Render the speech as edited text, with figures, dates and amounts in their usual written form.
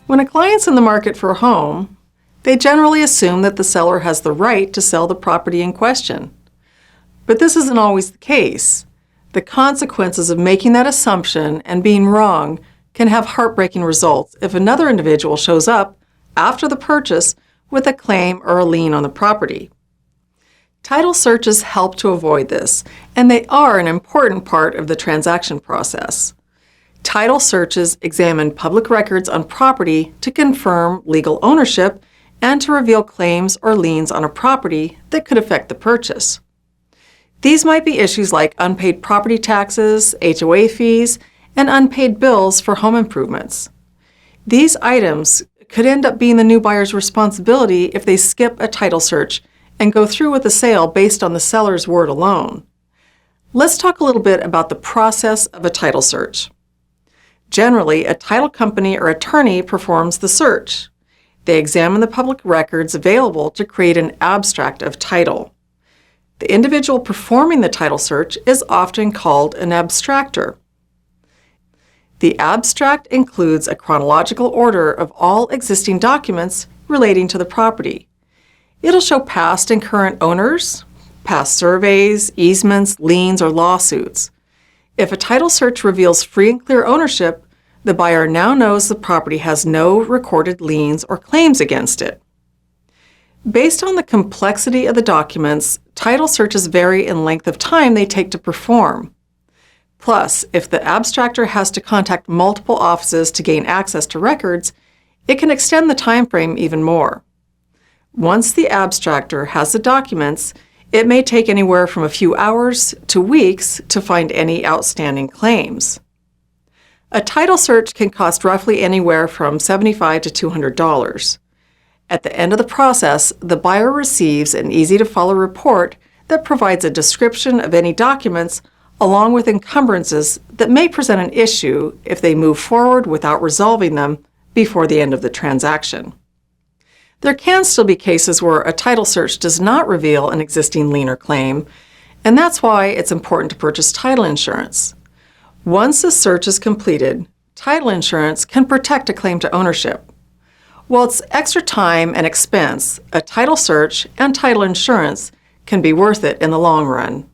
When a client's in the market for a home, they generally assume that the seller has the right to sell the property in question. But this isn't always the case. The consequences of making that assumption and being wrong can have heartbreaking results if another individual shows up after the purchase with a claim or a lien on the property. Title searches help to avoid this, and they are an important part of the transaction process. Title searches examine public records on property to confirm legal ownership and to reveal claims or liens on a property that could affect the purchase. These might be issues like unpaid property taxes, HOA fees, and unpaid bills for home improvements. These items could end up being the new buyer's responsibility if they skip a title search and go through with the sale based on the seller's word alone. Let's talk a little bit about the process of a title search. Generally, a title company or attorney performs the search. They examine the public records available to create an abstract of title. The individual performing the title search is often called an abstractor. The abstract includes a chronological order of all existing documents relating to the property. It'll show past and current owners, past surveys, easements, liens, or lawsuits. If a title search reveals free and clear ownership, the buyer now knows the property has no recorded liens or claims against it. Based on the complexity of the documents, title searches vary in length of time they take to perform. Plus, if the abstractor has to contact multiple offices to gain access to records, it can extend the time frame even more. Once the abstractor has the documents, it may take anywhere from a few hours to weeks to find any outstanding claims. A title search can cost roughly anywhere from $75 to $200. At the end of the process, the buyer receives an easy-to-follow report that provides a description of any documents along with encumbrances that may present an issue if they move forward without resolving them before the end of the transaction. There can still be cases where a title search does not reveal an existing lien or claim, and that's why it's important to purchase title insurance. Once the search is completed, title insurance can protect a claim to ownership. While it's extra time and expense, a title search and title insurance can be worth it in the long run.